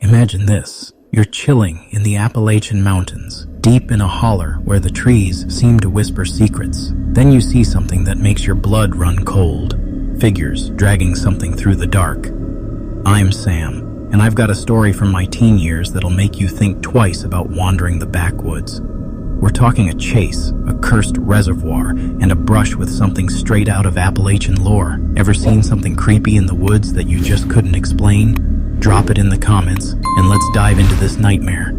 Imagine this. You're chilling in the Appalachian Mountains, deep in a holler where the trees seem to whisper secrets. Then you see something that makes your blood run cold. Figures dragging something through the dark. I'm Sam, and I've got a story from my teen years that'll make you think twice about wandering the backwoods. We're talking a chase, a cursed reservoir, and a brush with something straight out of Appalachian lore. Ever seen something creepy in the woods that you just couldn't explain? Drop it in the comments, and let's dive into this nightmare.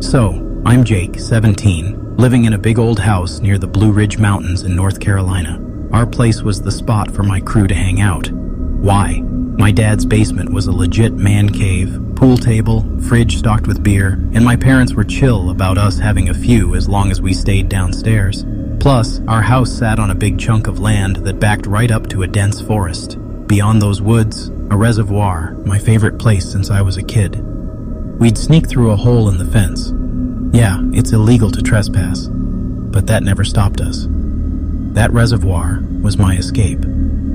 So, I'm Jake, 17, living in a big old house near the Blue Ridge Mountains in North Carolina. Our place was the spot for my crew to hang out. Why? My dad's basement was a legit man cave, pool table, fridge stocked with beer, and my parents were chill about us having a few as long as we stayed downstairs. Plus, our house sat on a big chunk of land that backed right up to a dense forest. Beyond those woods, a reservoir, my favorite place since I was a kid. We'd sneak through a hole in the fence. Yeah, it's illegal to trespass, but that never stopped us. That reservoir was my escape.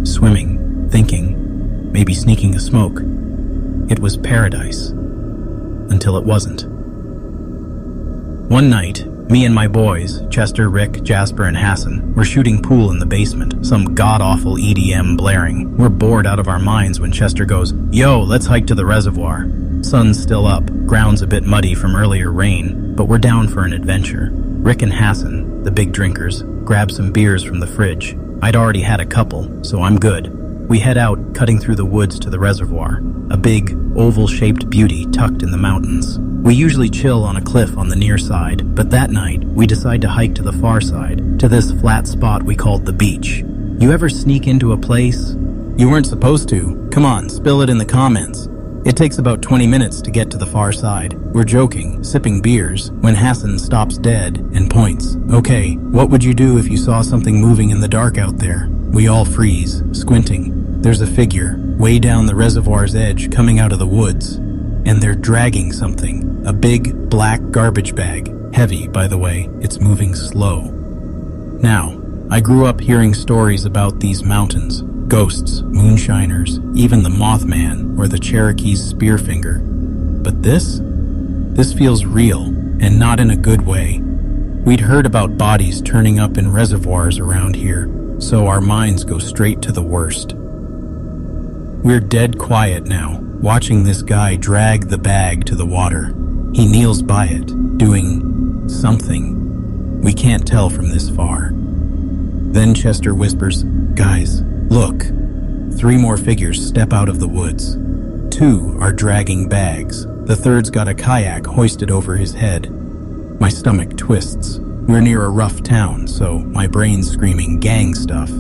Swimming, thinking, maybe sneaking a smoke. It was paradise. Until it wasn't. One night, me and my boys, Chester, Rick, Jasper, and Hassan, were shooting pool in the basement, some god-awful EDM blaring. We're bored out of our minds when Chester goes, "Yo, let's hike to the reservoir." Sun's still up, ground's a bit muddy from earlier rain, but we're down for an adventure. Rick and Hassan, the big drinkers, grab some beers from the fridge. I'd already had a couple, so I'm good. We head out, cutting through the woods to the reservoir, a big, oval-shaped beauty tucked in the mountains. We usually chill on a cliff on the near side, but that night, we decide to hike to the far side, to this flat spot we called the beach. You ever sneak into a place? You weren't supposed to. Come on, spill it in the comments. It takes about 20 minutes to get to the far side. We're joking, sipping beers, when Hassan stops dead and points. "Okay, what would you do if you saw something moving in the dark out there?" We all freeze, squinting. There's a figure, way down the reservoir's edge, coming out of the woods. And they're dragging something. A big, black garbage bag. Heavy, by the way. It's moving slow. Now, I grew up hearing stories about these mountains. Ghosts, moonshiners, even the Mothman or the Cherokee's Spearfinger. But this feels real, and not in a good way. We'd heard about bodies turning up in reservoirs around here, so our minds go straight to the worst. We're dead quiet now, watching this guy drag the bag to the water. He kneels by it, doing something. We can't tell from this far. Then Chester whispers, "Guys, look." 3 more figures step out of the woods. 2 are dragging bags. The third's got a kayak hoisted over his head. My stomach twists. We're near a rough town, so my brain's screaming gang stuff.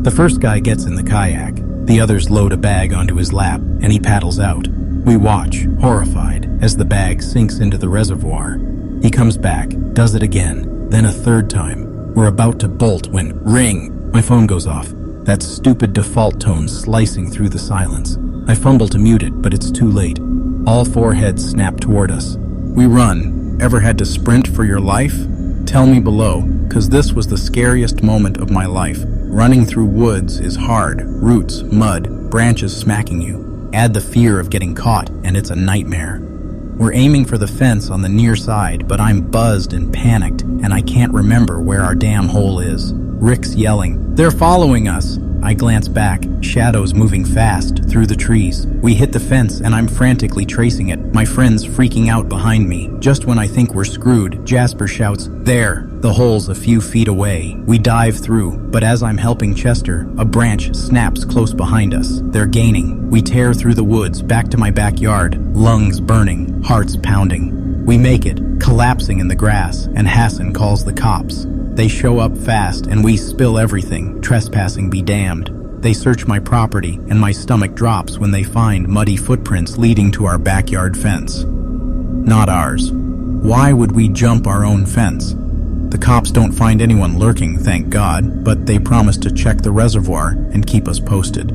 The first guy gets in the kayak. The others load a bag onto his lap, and he paddles out. We watch, horrified, as the bag sinks into the reservoir. He comes back, does it again, then a third time. We're about to bolt when, ring! My phone goes off. That stupid default tone slicing through the silence. I fumble to mute it, but it's too late. All 4 heads snap toward us. We run. Ever had to sprint for your life? Tell me below, cause this was the scariest moment of my life. Running through woods is hard. Roots, mud, branches smacking you. Add the fear of getting caught, and it's a nightmare. We're aiming for the fence on the near side, but I'm buzzed and panicked, and I can't remember where our damn hole is. Rick's yelling, "They're following us!" I glance back, shadows moving fast through the trees. We hit the fence and I'm frantically tracing it, my friends freaking out behind me. Just when I think we're screwed, Jasper shouts, "There!" The hole's a few feet away. We dive through, but as I'm helping Chester, a branch snaps close behind us. They're gaining. We tear through the woods, back to my backyard, lungs burning, hearts pounding. We make it, collapsing in the grass, and Hassan calls the cops. They show up fast and we spill everything, trespassing be damned. They search my property and my stomach drops when they find muddy footprints leading to our backyard fence. Not ours. Why would we jump our own fence? The cops don't find anyone lurking, thank God, but they promise to check the reservoir and keep us posted.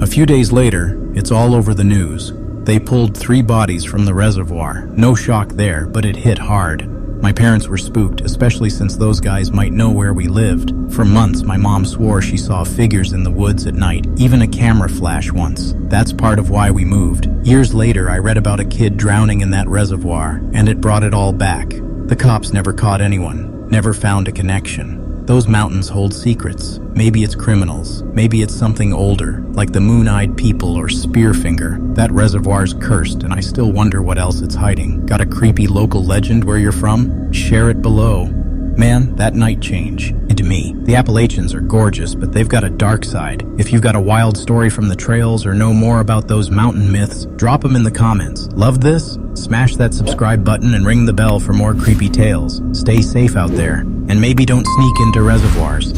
A few days later, it's all over the news. They pulled 3 bodies from the reservoir. No shock there, but it hit hard. My parents were spooked, especially since those guys might know where we lived. For months, my mom swore she saw figures in the woods at night, even a camera flash once. That's part of why we moved. Years later, I read about a kid drowning in that reservoir, and it brought it all back. The cops never caught anyone, never found a connection. Those mountains hold secrets. Maybe it's criminals. Maybe it's something older, like the Moon-Eyed People or Spearfinger. That reservoir's cursed, and I still wonder what else it's hiding. Got a creepy local legend where you're from? Share it below. Man, that night changed into me. The Appalachians are gorgeous, but they've got a dark side. If you've got a wild story from the trails or know more about those mountain myths, drop them in the comments. Love this? Smash that subscribe button and ring the bell for more creepy tales. Stay safe out there, and maybe don't sneak into reservoirs.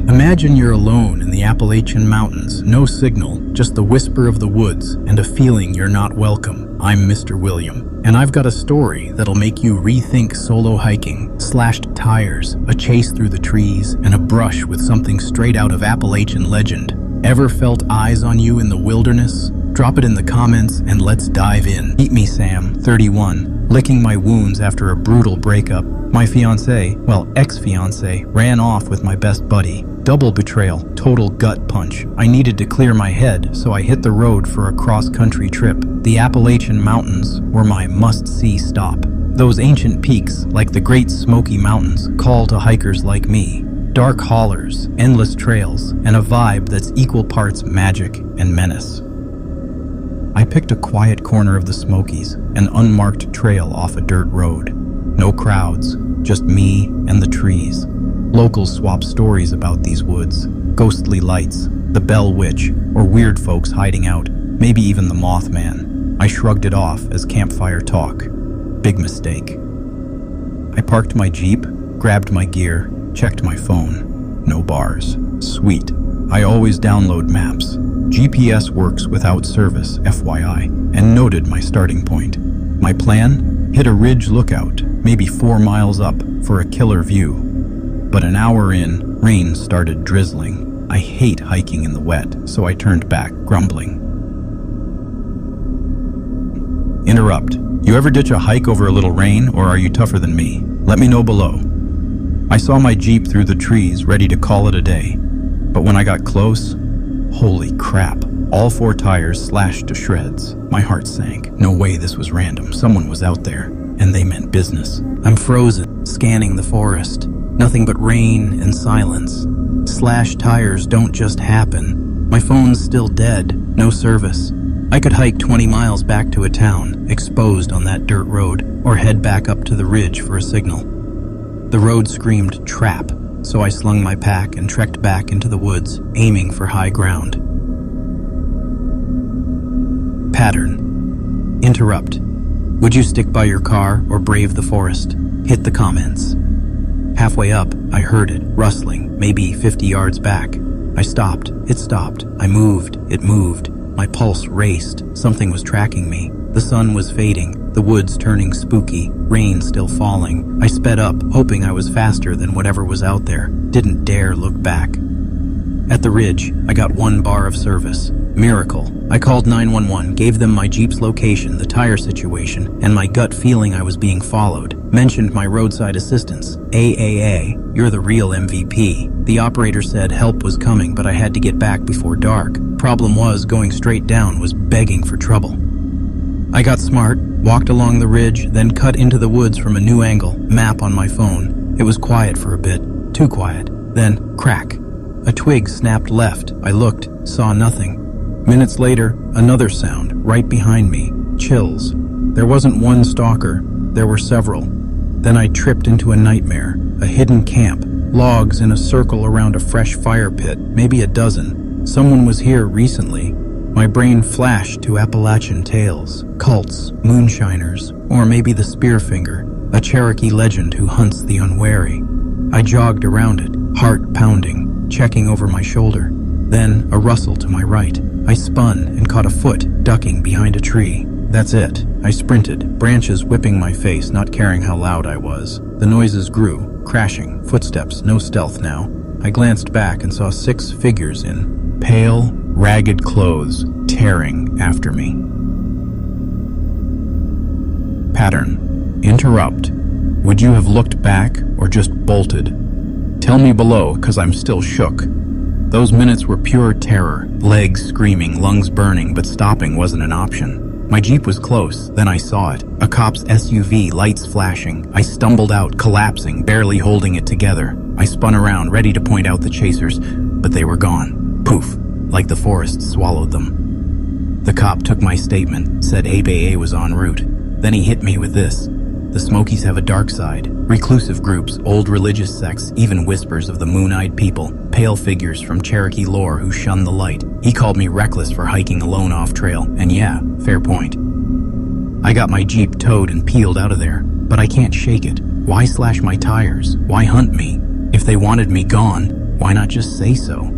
Imagine you're alone in the Appalachian Mountains, no signal, just the whisper of the woods and a feeling you're not welcome. I'm Mr. William, and I've got a story that'll make you rethink solo hiking, slashed tires, a chase through the trees, and a brush with something straight out of Appalachian legend. Ever felt eyes on you in the wilderness? Drop it in the comments and let's dive in. Meet me, Sam, 31, licking my wounds after a brutal breakup. My fiancé, well, ex-fiancé, ran off with my best buddy. Double betrayal, total gut punch. I needed to clear my head, so I hit the road for a cross-country trip. The Appalachian Mountains were my must-see stop. Those ancient peaks, like the Great Smoky Mountains, call to hikers like me. Dark hollers, endless trails, and a vibe that's equal parts magic and menace. I picked a quiet corner of the Smokies, an unmarked trail off a dirt road. No crowds, just me and the trees. Locals swap stories about these woods, ghostly lights, the Bell Witch, or weird folks hiding out, maybe even the Mothman. I shrugged it off as campfire talk. Big mistake. I parked my Jeep, grabbed my gear, checked my phone. No bars. Sweet. I always download maps. GPS works without service, FYI, and noted my starting point. My plan? Hit a ridge lookout, maybe 4 miles up, for a killer view. But an hour in, rain started drizzling. I hate hiking in the wet, so I turned back, grumbling. Interrupt. You ever ditch a hike over a little rain, or are you tougher than me? Let me know below. I saw my Jeep through the trees, ready to call it a day. But when I got close, holy crap. All 4 tires slashed to shreds. My heart sank. No way this was random. Someone was out there, and they meant business. I'm frozen, scanning the forest. Nothing but rain and silence. Slashed tires don't just happen. My phone's still dead, no service. I could hike 20 miles back to a town, exposed on that dirt road, or head back up to the ridge for a signal. The road screamed trap, so I slung my pack and trekked back into the woods, aiming for high ground. Pattern. Interrupt. Would you stick by your car or brave the forest? Hit the comments. Halfway up, I heard it, rustling, maybe 50 yards back. I stopped. It stopped. I moved. It moved. My pulse raced. Something was tracking me. The sun was fading, the woods turning spooky, rain still falling. I sped up, hoping I was faster than whatever was out there. Didn't dare look back. At the ridge, I got 1 bar of service. Miracle. I called 911, gave them my Jeep's location, the tire situation, and my gut feeling I was being followed. Mentioned my roadside assistance. AAA, you're the real MVP. The operator said help was coming, but I had to get back before dark. Problem was, going straight down was begging for trouble. I got smart, walked along the ridge, then cut into the woods from a new angle, map on my phone. It was quiet for a bit, too quiet. Then, crack. A twig snapped left. I looked, saw nothing. Minutes later, another sound, right behind me. Chills. There wasn't one stalker, there were several. Then I tripped into a nightmare, a hidden camp, logs in a circle around a fresh fire pit, maybe a dozen. Someone was here recently. My brain flashed to Appalachian tales, cults, moonshiners, or maybe the Spearfinger, a Cherokee legend who hunts the unwary. I jogged around it, heart pounding, checking over my shoulder. Then a rustle to my right. I spun and caught a foot ducking behind a tree. That's it. I sprinted, branches whipping my face, not caring how loud I was. The noises grew, crashing, footsteps, no stealth now. I glanced back and saw 6 figures in pale, ragged clothes, tearing after me. Pattern. Interrupt. Would you have looked back or just bolted? Tell me below, 'cause I'm still shook. Those minutes were pure terror, legs screaming, lungs burning, but stopping wasn't an option. My Jeep was close, then I saw it. A cop's SUV, lights flashing. I stumbled out, collapsing, barely holding it together. I spun around, ready to point out the chasers, but they were gone. Poof, like the forest swallowed them. The cop took my statement, said ABA was en route. Then he hit me with this. The Smokies have a dark side. Reclusive groups, old religious sects, even whispers of the Moon-Eyed People, pale figures from Cherokee lore who shun the light. He called me reckless for hiking alone off-trail, and yeah, fair point. I got my Jeep towed and peeled out of there, but I can't shake it. Why slash my tires? Why hunt me? If they wanted me gone, why not just say so?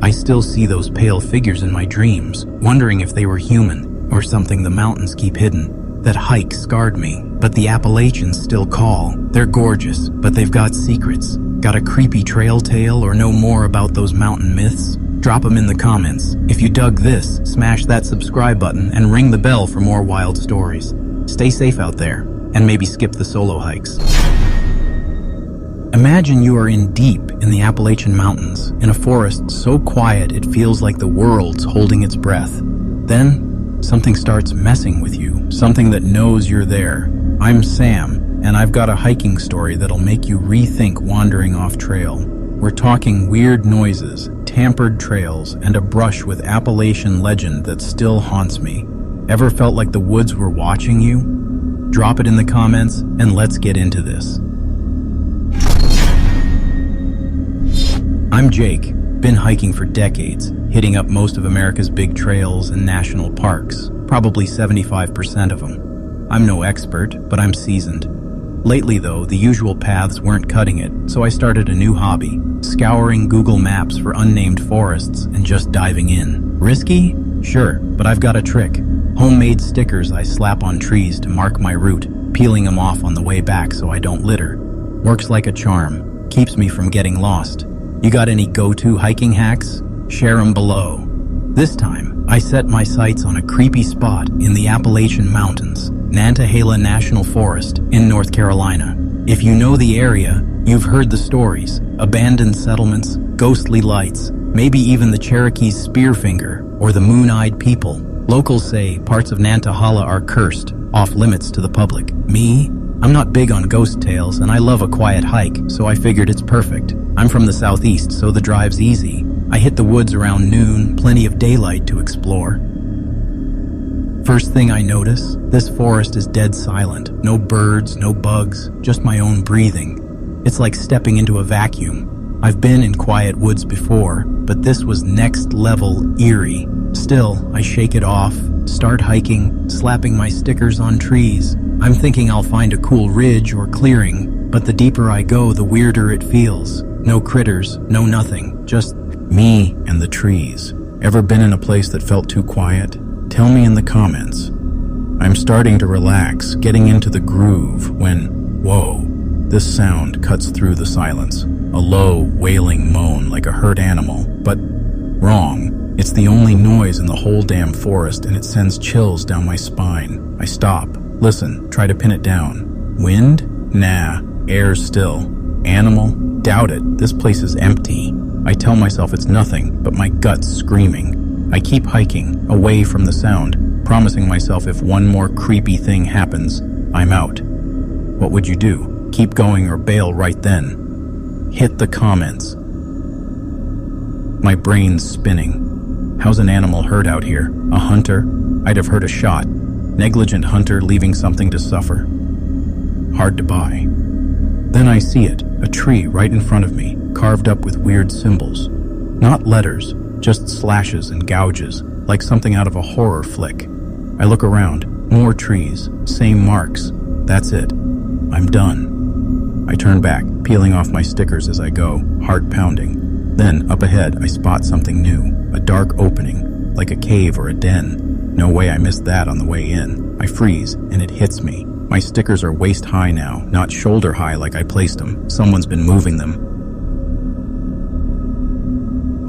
I still see those pale figures in my dreams, wondering if they were human, or something the mountains keep hidden. That hike scarred me, but the Appalachians still call. They're gorgeous, but they've got secrets. Got a creepy trail tale or know more about those mountain myths? Drop them in the comments. If you dug this, smash that subscribe button and ring the bell for more wild stories. Stay safe out there, and maybe skip the solo hikes. Imagine you are in deep in the Appalachian Mountains, in a forest so quiet it feels like the world's holding its breath. Then, something starts messing with you, something that knows you're there. I'm Sam, and I've got a hiking story that'll make you rethink wandering off trail. We're talking weird noises, tampered trails, and a brush with Appalachian legend that still haunts me. Ever felt like the woods were watching you? Drop it in the comments, and let's get into this. I'm Jake. Been hiking for decades, hitting up most of America's big trails and national parks, probably 75% of them. I'm no expert, but I'm seasoned. Lately though, the usual paths weren't cutting it, so I started a new hobby, scouring Google Maps for unnamed forests and just diving in. Risky? Sure, but I've got a trick. Homemade stickers I slap on trees to mark my route, peeling them off on the way back so I don't litter. Works like a charm, keeps me from getting lost. You got any go-to hiking hacks? Share them below. This time, I set my sights on a creepy spot in the Appalachian Mountains, Nantahala National Forest in North Carolina. If you know the area, you've heard the stories. Abandoned settlements, ghostly lights, maybe even the Cherokee's Spearfinger or the Moon-Eyed People. Locals say parts of Nantahala are cursed, off limits to the public. Me? I'm not big on ghost tales and I love a quiet hike, so I figured it's perfect. I'm from the southeast, so the drive's easy. I hit the woods around noon, plenty of daylight to explore. First thing I notice, this forest is dead silent. No birds, no bugs, just my own breathing. It's like stepping into a vacuum. I've been in quiet woods before, but this was next level eerie. Still, I shake it off, start hiking, slapping my stickers on trees. I'm thinking I'll find a cool ridge or clearing, but the deeper I go, the weirder it feels. No critters, no nothing, just me and the trees. Ever been in a place that felt too quiet? Tell me in the comments. I'm starting to relax, getting into the groove when, whoa, this sound cuts through the silence. A low, wailing moan like a hurt animal, but wrong. It's the only noise in the whole damn forest and it sends chills down my spine. I stop, listen, try to pin it down. Wind? Nah. Air's still. Animal? Doubt it. This place is empty. I tell myself it's nothing, but my gut's screaming. I keep hiking, away from the sound, promising myself if one more creepy thing happens, I'm out. What would you do? Keep going or bail right then? Hit the comments. My brain's spinning. How's an animal hurt out here? A hunter? I'd have heard a shot. Negligent hunter leaving something to suffer. Hard to buy. Then I see it, a tree right in front of me, carved up with weird symbols. Not letters, just slashes and gouges, like something out of a horror flick. I look around, more trees, same marks. That's it. I'm done. I turn back, peeling off my stickers as I go, heart pounding. Then, up ahead, I spot something new, a dark opening, like a cave or a den. No way I missed that on the way in. I freeze, and it hits me. My stickers are waist high now, not shoulder high like I placed them. Someone's been moving them.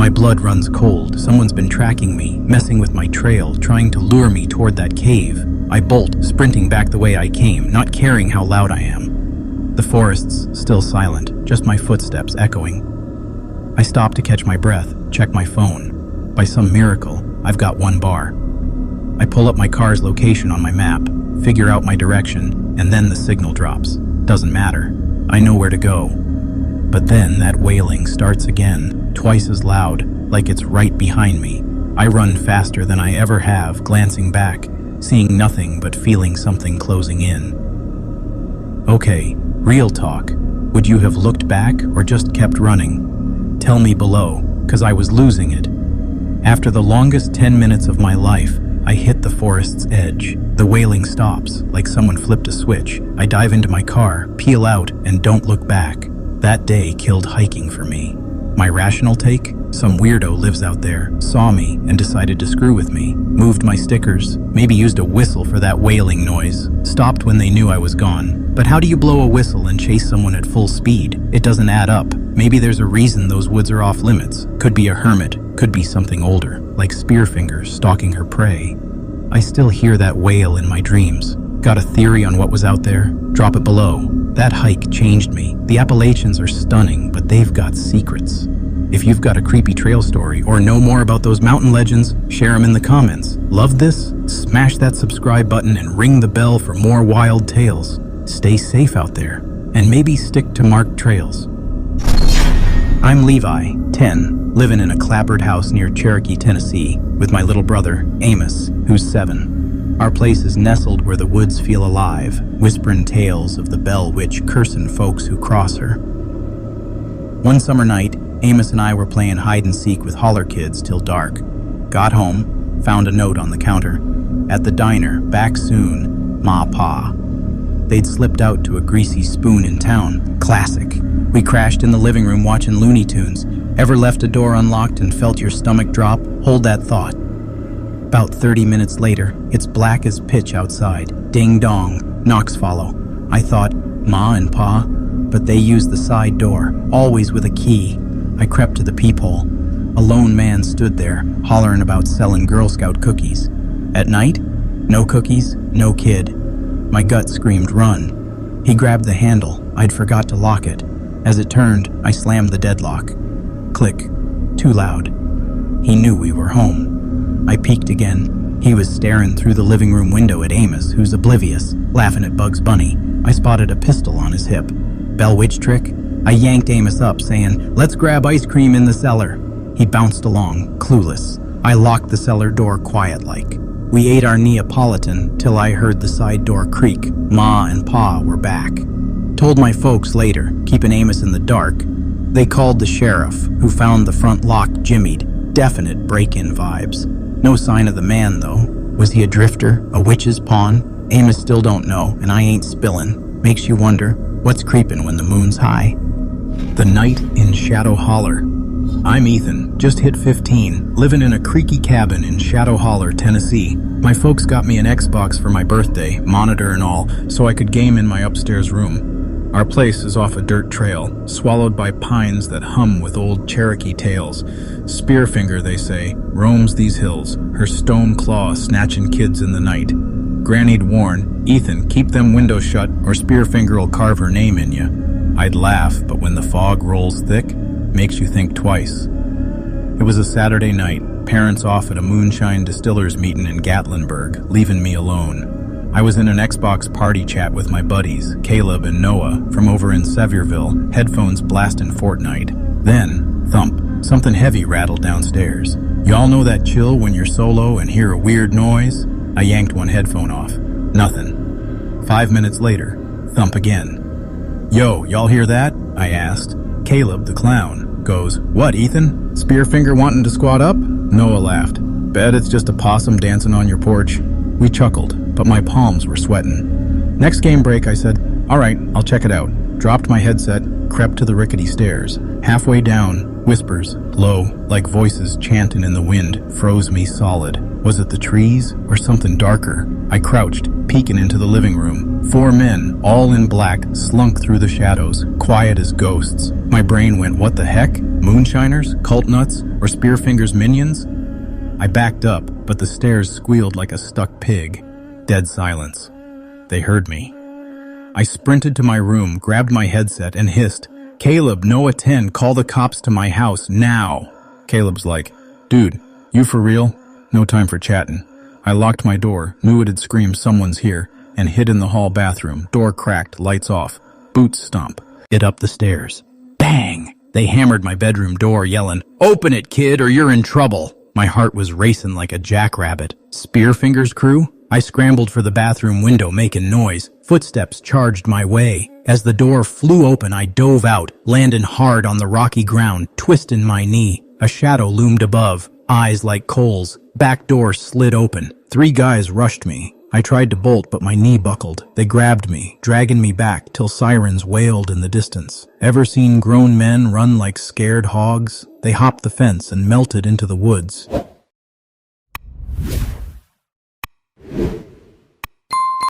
My blood runs cold. Someone's been tracking me, messing with my trail, trying to lure me toward that cave. I bolt, sprinting back the way I came, not caring how loud I am. The forest's still silent, just my footsteps echoing. I stop to catch my breath, check my phone. By some miracle, I've got 1 bar. I pull up my car's location on my map, figure out my direction, and then the signal drops. Doesn't matter. I know where to go. But then that wailing starts again, twice as loud, like it's right behind me. I run faster than I ever have, glancing back, seeing nothing but feeling something closing in. Okay, real talk. Would you have looked back or just kept running? Tell me below, 'cause I was losing it. After the longest 10 minutes of my life, I hit the forest's edge. The wailing stops, like someone flipped a switch. I dive into my car, peel out, and don't look back. That day killed hiking for me. My rational take? Some weirdo lives out there, saw me, and decided to screw with me. Moved my stickers, maybe used a whistle for that wailing noise. Stopped when they knew I was gone. But how do you blow a whistle and chase someone at full speed? It doesn't add up. Maybe there's a reason those woods are off limits. Could be a hermit, could be something older, like Spearfinger stalking her prey. I still hear that wail in my dreams. Got a theory on what was out there? Drop it below. That hike changed me. The Appalachians are stunning, but they've got secrets. If you've got a creepy trail story or know more about those mountain legends, share them in the comments. Love this? Smash that subscribe button and ring the bell for more wild tales. Stay safe out there, and maybe stick to marked trails. I'm Levi, 10, living in a clapboard house near Cherokee, Tennessee, with my little brother, Amos, who's 7. Our place is nestled where the woods feel alive, whispering tales of the Bell Witch cursing folks who cross her. One summer night, Amos and I were playing hide-and-seek with Holler kids till dark. Got home, found a note on the counter. At the diner, back soon, Ma Pa. They'd slipped out to a greasy spoon in town. Classic. We crashed in the living room watching Looney Tunes. Ever left a door unlocked and felt your stomach drop? Hold that thought. About 30 minutes later, it's black as pitch outside. Ding dong, knocks follow. I thought, Ma and Pa, but they used the side door, always with a key. I crept to the peephole. A lone man stood there, hollering about selling Girl Scout cookies. At night? No cookies, no kid. My gut screamed, run. He grabbed the handle. I'd forgot to lock it. As it turned, I slammed the deadlock. Click. Too loud. He knew we were home. I peeked again. He was staring through the living room window at Amos, who's oblivious, laughing at Bugs Bunny. I spotted a pistol on his hip. Bell Witch trick? I yanked Amos up, saying, let's grab ice cream in the cellar. He bounced along, clueless. I locked the cellar door quiet-like. We ate our Neapolitan till I heard the side door creak. Ma and Pa were back. Told my folks later, keeping Amos in the dark. They called the sheriff, who found the front lock jimmied. Definite break-in vibes. No sign of the man, though. Was he a drifter, a witch's pawn? Amos still don't know, and I ain't spillin'. Makes you wonder, what's creepin' when the moon's high? The night in Shadow Holler. I'm Ethan, just hit 15, living in a creaky cabin in Shadow Holler, Tennessee. My folks got me an Xbox for my birthday, monitor and all, so I could game in my upstairs room. Our place is off a dirt trail, swallowed by pines that hum with old Cherokee tales. Spearfinger, they say, roams these hills, her stone claw snatching kids in the night. Granny'd warn, Ethan, keep them windows shut or Spearfinger'll carve her name in ya. I'd laugh, but when the fog rolls thick, makes you think twice. It was a Saturday night, parents off at a moonshine distillers meeting in Gatlinburg, leaving me alone. I was in an Xbox party chat with my buddies, Caleb and Noah, from over in Sevierville, headphones blasting Fortnite. Then, thump, something heavy rattled downstairs. Y'all know that chill when you're solo and hear a weird noise? I yanked one headphone off. Nothing. 5 minutes later, thump again. Yo, y'all hear that? I asked. Caleb, the clown, goes, what, Ethan? Spearfinger wanting to squat up? Noah laughed. Bet it's just a possum dancing on your porch. We chuckled, but my palms were sweating. Next game break, I said, all right, I'll check it out. Dropped my headset, crept to the rickety stairs. Halfway down, whispers, low, like voices chanting in the wind, froze me solid. Was it the trees or something darker? I crouched, peeking into the living room. 4 men, all in black, slunk through the shadows, quiet as ghosts. My brain went, what the heck? Moonshiners? Cult nuts? Or Spearfinger's minions? I backed up, but the stairs squealed like a stuck pig. Dead silence. They heard me. I sprinted to my room, grabbed my headset, and hissed, "Caleb, Noah 10, call the cops to my house, now!" Caleb's like, "Dude, you for real? No time for chatting." I locked my door, knew it'd scream someone's here, and hid in the hall bathroom. Door cracked, lights off. Boots stomp. It up the stairs. Bang! They hammered my bedroom door, yelling, "Open it, kid, or you're in trouble!" My heart was racing like a jackrabbit. Spearfinger's crew? I scrambled for the bathroom window, making noise. Footsteps charged my way. As the door flew open, I dove out, landing hard on the rocky ground, twisting my knee. A shadow loomed above, eyes like coals. Back door slid open. 3 guys rushed me. I tried to bolt, but my knee buckled. They grabbed me, dragging me back till sirens wailed in the distance. Ever seen grown men run like scared hogs? They hopped the fence and melted into the woods.